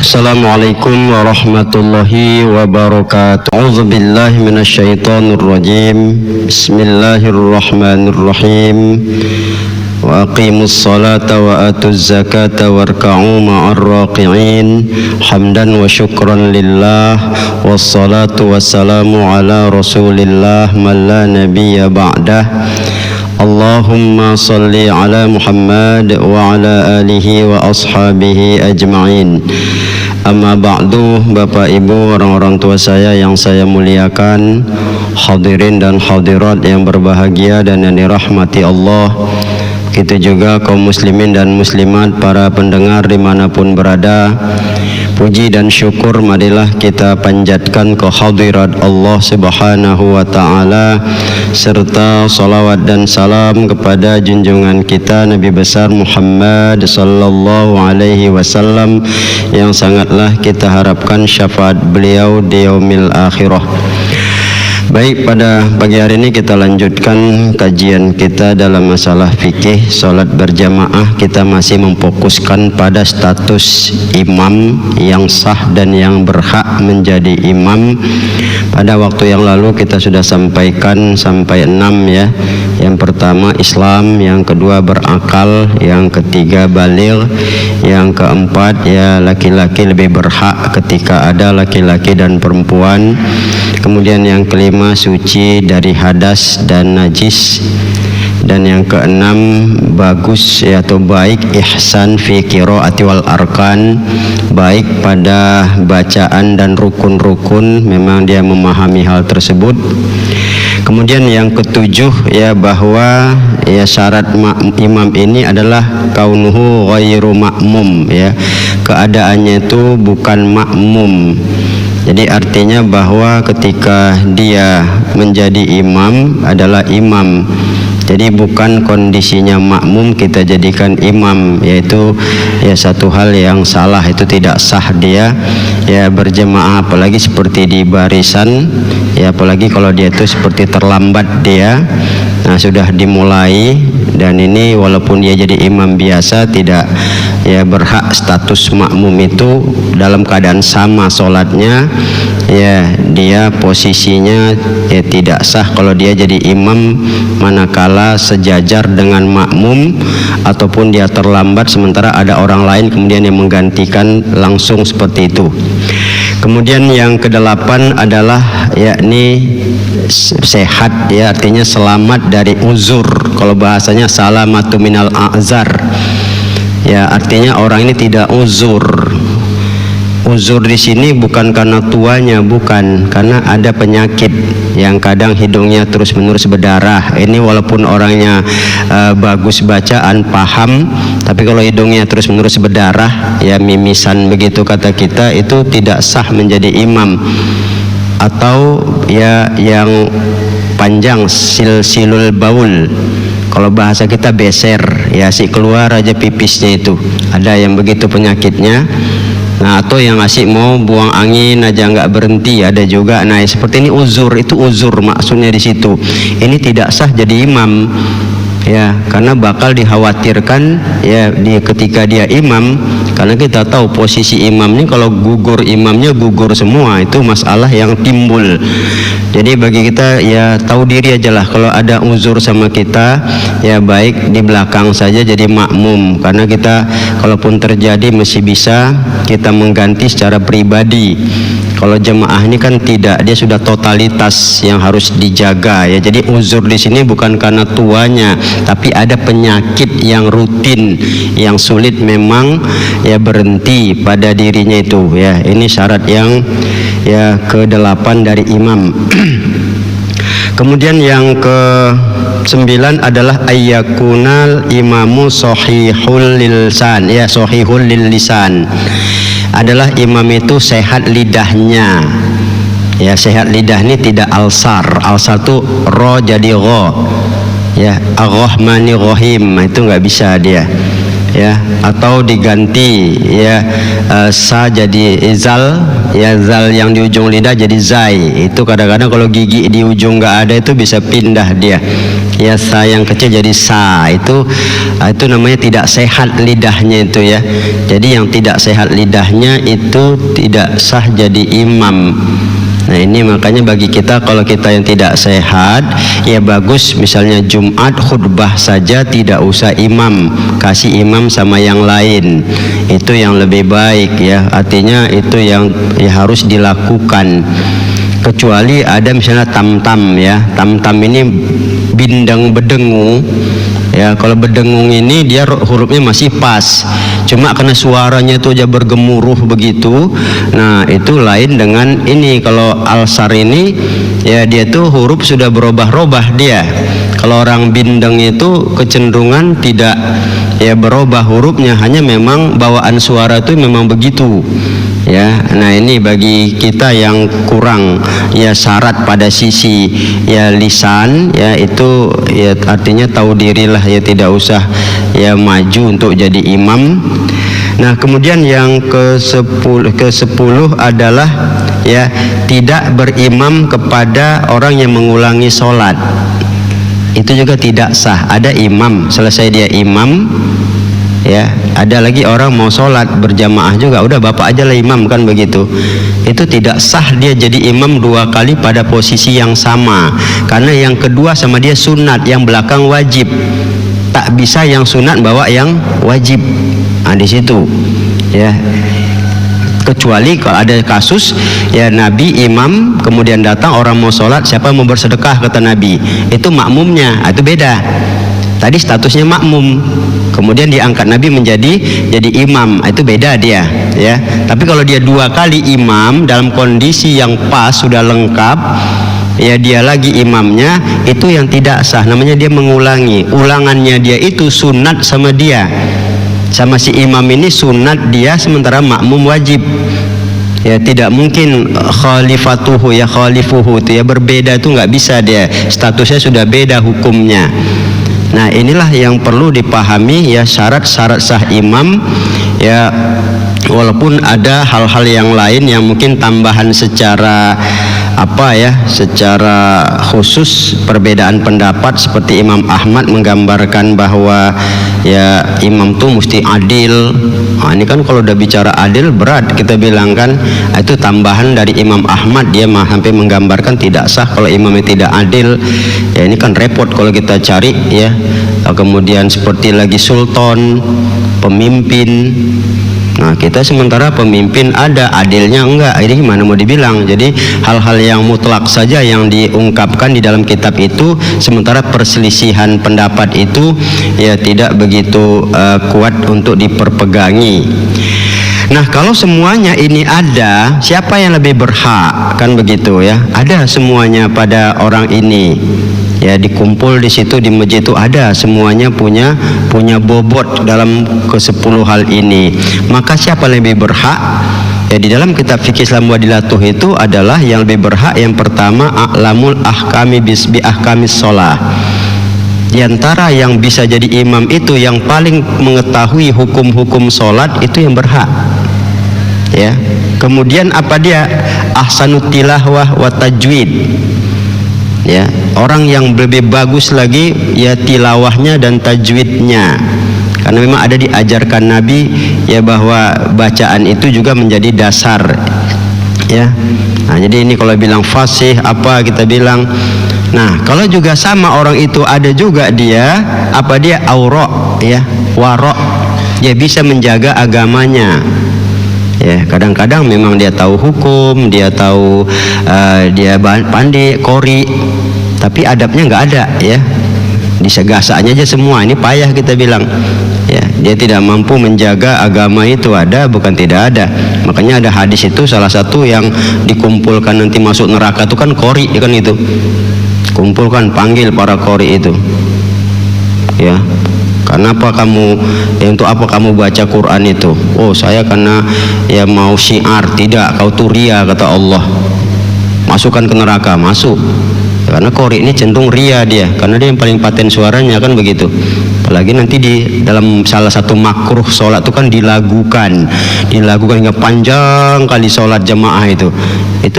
Assalamualaikum warahmatullahi wabarakatuh. A'udzu billahi minasyaitonir rajim. Bismillahirrahmanirrahim. Wa aqimus salata wa atuz zakata warka'u ma'ar raqi'in. Hamdan wa syukran lillah. Wassalatu wassalamu ala rasulillah man la nabiyya ba'dah. Allahumma salli ala Muhammad wa ala alihi wa ashabihi ajma'in. Amma ba'du, Bapak Ibu, orang-orang tua saya yang saya muliakan, hadirin dan hadirat yang berbahagia dan yang dirahmati Allah. Kita juga kaum muslimin dan muslimat, para pendengar dimanapun berada, puji dan syukur marilah kita panjatkan ke hadirat Allah Subhanahu wa ta'ala, serta salawat dan salam kepada junjungan kita Nabi besar Muhammad sallallahu alaihi wasallam, yang sangatlah kita harapkan syafaat beliau di yaumil akhirah. Baik, pada pagi hari ini kita lanjutkan kajian kita dalam masalah fikih salat berjamaah. Kita masih memfokuskan pada status imam yang sah dan yang berhak menjadi imam. Pada waktu yang lalu kita sudah sampaikan sampai 6 ya. Yang pertama Islam, yang kedua berakal, yang ketiga baligh, yang keempat ya laki-laki lebih berhak ketika ada laki-laki dan perempuan. Kemudian yang kelima suci dari hadas dan najis, dan yang keenam bagus atau baik ihsan fi qiraati wal arkan, baik pada bacaan dan rukun-rukun, memang dia memahami hal tersebut. Kemudian yang ketujuh ya bahwa ya syarat imam ini adalah kaunuhu ghairu ma'mum, ya keadaannya itu bukan makmum. Jadi artinya bahwa ketika dia menjadi imam adalah imam. Jadi bukan kondisinya makmum kita jadikan imam, yaitu ya satu hal yang salah, itu tidak sah dia ya berjemaah, apalagi seperti di barisan ya, apalagi kalau dia itu seperti terlambat dia. Nah, sudah dimulai dan ini walaupun dia jadi imam biasa tidak ya berhak status makmum itu dalam keadaan sama sholatnya, ya dia posisinya ya tidak sah kalau dia jadi imam manakala sejajar dengan makmum ataupun dia terlambat sementara ada orang lain kemudian yang menggantikan langsung seperti itu. Kemudian yang kedelapan adalah yakni sehat, ya artinya selamat dari uzur. Kalau bahasanya salamatu minal a'zar, ya artinya orang ini tidak uzur. Uzur di sini bukan karena tuanya, bukan, karena ada penyakit yang kadang hidungnya terus-menerus berdarah. Ini walaupun orangnya bagus bacaan, paham, tapi kalau hidungnya terus-menerus berdarah, ya mimisan begitu kata kita, itu tidak sah menjadi imam. Atau ya yang panjang silsilul baul, kalau bahasa kita beser, ya si keluar aja pipisnya itu, ada yang begitu penyakitnya. Nah, atau yang asik mau buang angin aja nggak berhenti, ada juga. Nah, seperti ini uzur, itu uzur maksudnya di situ. Ini tidak sah jadi imam, ya karena bakal dikhawatirkan ya ketika dia imam, karena kita tahu posisi imam ini kalau gugur imamnya gugur semua, itu masalah yang timbul. Jadi bagi kita ya tahu diri aja lah, kalau ada uzur sama kita ya baik di belakang saja jadi makmum, karena kita kalaupun terjadi masih bisa kita mengganti secara pribadi. Kalau jemaah ini kan tidak, dia sudah totalitas yang harus dijaga ya. Jadi uzur di sini bukan karena tuanya, tapi ada penyakit yang rutin yang sulit memang ya berhenti pada dirinya itu ya. Ini syarat yang ya ke-8 dari imam. Kemudian yang ke-9 adalah ayyakunal imamu sahihul lisan, ya sahihul lisan, adalah imam itu sehat lidahnya. Ya sehat lidah ini tidak alsar. Alsar itu ro jadi ro. Ya ar-rahmanir rahim, itu nggak bisa dia. ya, atau diganti ya sa jadi zal, ya zal yang di ujung lidah jadi zai. Itu kadang-kadang kalau gigi di ujung nggak ada itu bisa pindah dia, ya sa yang kecil jadi sa. Itu namanya tidak sehat lidahnya itu ya. Jadi yang tidak sehat lidahnya itu tidak sah jadi imam. Nah ini makanya bagi kita, kalau kita yang tidak sehat, ya bagus misalnya Jumat khutbah saja, tidak usah imam, kasih imam sama yang lain. Itu yang lebih baik ya, artinya itu yang ya harus dilakukan. Kecuali ada misalnya tam-tam ya, tam-tam ini bindang bedengung ya. Kalau bedengung ini dia hurufnya masih pas, cuma karena suaranya itu aja bergemuruh begitu. Nah itu lain dengan ini. Kalau alsar ini ya dia tuh huruf sudah berubah-ubah dia. Kalau orang bindeng itu kecenderungan tidak ya berubah hurufnya, hanya memang bawaan suara itu memang begitu ya. Nah ini bagi kita yang kurang ya syarat pada sisi ya lisan ya, itu ya artinya tahu dirilah ya, tidak usah ya maju untuk jadi imam. Nah kemudian yang ke-10 adalah ya tidak berimam kepada orang yang mengulangi sholat. Itu juga tidak sah. Ada imam, selesai dia imam ya, ada lagi orang mau sholat berjamaah juga, udah bapak aja lah imam, kan begitu. Itu tidak sah dia jadi imam dua kali pada posisi yang sama, karena yang kedua sama dia sunat, yang belakang wajib. Tak bisa yang sunat bawa yang wajib. Nah di situ ya. Kecuali kalau ada kasus ya Nabi imam, kemudian datang orang mau sholat, siapa mau bersedekah kata Nabi, itu makmumnya, itu beda. Tadi statusnya makmum, kemudian diangkat Nabi jadi imam, itu beda dia ya. Tapi kalau dia dua kali imam dalam kondisi yang pas sudah lengkap ya, dia lagi imamnya, itu yang tidak sah, namanya dia mengulangi. Ulangannya dia itu sunat sama dia, sama si imam ini sunat dia, sementara makmum wajib ya. Tidak mungkin khalifatuhu ya khalifuhu itu ya, berbeda itu nggak bisa, dia statusnya sudah beda hukumnya. Nah inilah yang perlu dipahami ya, syarat-syarat sah imam ya. Walaupun ada hal-hal yang lain yang mungkin tambahan secara secara khusus perbedaan pendapat, seperti Imam Ahmad menggambarkan bahwa ya imam tuh mesti adil. Nah, ini kan kalau udah bicara adil berat kita bilang kan. Itu tambahan dari Imam Ahmad, dia sampai menggambarkan tidak sah kalau imamnya tidak adil. Ya ini kan repot kalau kita cari ya. Kemudian seperti lagi sultan, pemimpin. Nah kita sementara pemimpin ada, adilnya enggak, ini gimana mau dibilang. Jadi hal-hal yang mutlak saja yang diungkapkan di dalam kitab itu, sementara perselisihan pendapat itu ya tidak begitu kuat untuk diperpegangi. Nah kalau semuanya ini ada, siapa yang lebih berhak, kan begitu ya. Ada semuanya pada orang ini ya, dikumpul di situ di masjid itu ada, semuanya punya bobot dalam ke-10 hal ini. Maka siapa yang lebih berhak? Ya di dalam kitab fikih Islam Wadilatuh itu adalah yang lebih berhak yang pertama a'lamul ahkami bi ahkamis shalah. Di antara yang bisa jadi imam itu yang paling mengetahui hukum-hukum sholat, itu yang berhak ya. Kemudian apa dia? Ahsanut tilawah wa tajwid ya, orang yang lebih bagus lagi ya tilawahnya dan tajwidnya, karena memang ada diajarkan Nabi ya bahwa bacaan itu juga menjadi dasar ya. Nah jadi ini kalau bilang fasih apa kita bilang. Nah kalau juga sama orang itu ada juga dia apa dia aurok ya, warok, dia bisa menjaga agamanya ya. Kadang-kadang memang dia tahu hukum, dia tahu dia pandai qori, tapi adabnya nggak ada ya, disegasanya aja semua. Ini payah kita bilang ya, dia tidak mampu menjaga agama itu, ada bukan tidak ada. Makanya ada hadis itu, salah satu yang dikumpulkan nanti masuk neraka itu kan qori ya kan, itu kumpulkan, panggil para qori itu ya. Kenapa kamu ya, untuk apa kamu baca Quran itu? Oh saya karena ya mau syiar. Tidak, kau tuh ria kata Allah, masukkan ke neraka. Masuk, karena qori ini cenderung ria dia, karena dia yang paling paten suaranya kan begitu. Apalagi nanti di dalam salah satu makruh sholat itu kan dilagukan hingga panjang kali sholat jamaah itu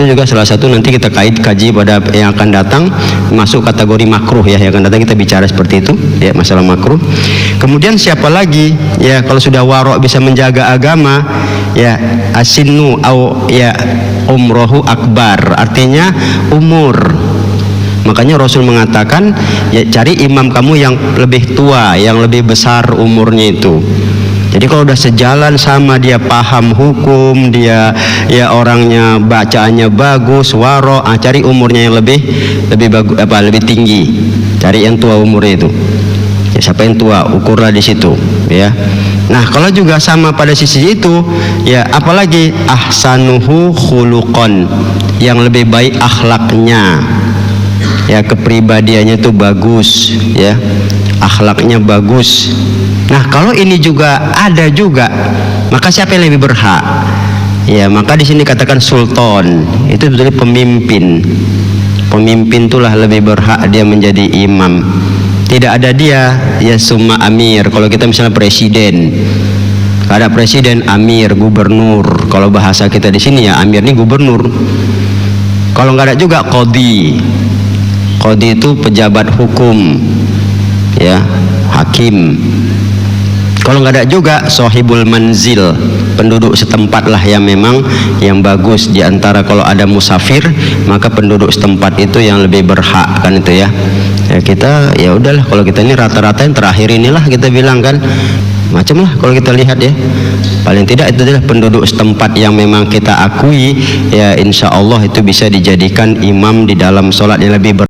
juga salah satu nanti kita kaji pada yang akan datang, masuk kategori makruh ya, yang akan datang kita bicara seperti itu ya, masalah makruh. Kemudian siapa lagi ya kalau sudah warok bisa menjaga agama ya, asinu au ya umrohu akbar, artinya umur. Makanya Rasul mengatakan ya, cari imam kamu yang lebih tua, yang lebih besar umurnya itu. Jadi kalau udah sejalan sama dia, paham hukum, dia ya orangnya bacaannya bagus, waro, cari umurnya yang lebih bagus, lebih tinggi. Cari yang tua umurnya itu. Ya, siapa yang tua, ukurlah di situ ya. Nah, kalau juga sama pada sisi itu ya, apalagi ahsanuhu khuluqan, yang lebih baik akhlaknya. Ya, kepribadiannya itu bagus ya, akhlaknya bagus. Nah, kalau ini juga ada juga, maka siapa yang lebih berhak? Ya, maka di sini katakan sultan itu sebetulnya pemimpin. Pemimpin itulah lebih berhak dia menjadi imam. Tidak ada dia ya summa amir. Kalau kita misalnya presiden, ada presiden, amir, gubernur. Kalau bahasa kita di sini ya amir ini gubernur. Kalau nggak ada juga qadhi. Qadhi itu pejabat hukum ya, hakim. Kalau nggak ada juga sohibul manzil, penduduk setempat lah yang memang yang bagus. Di antara kalau ada musafir, maka penduduk setempat itu yang lebih berhak kan itu ya. Ya kita ya udahlah, kalau kita ini rata-rata yang terakhir inilah kita bilang kan, macam lah kalau kita lihat ya, paling tidak itu adalah penduduk setempat yang memang kita akui ya, insya Allah itu bisa dijadikan imam di dalam sholat yang lebih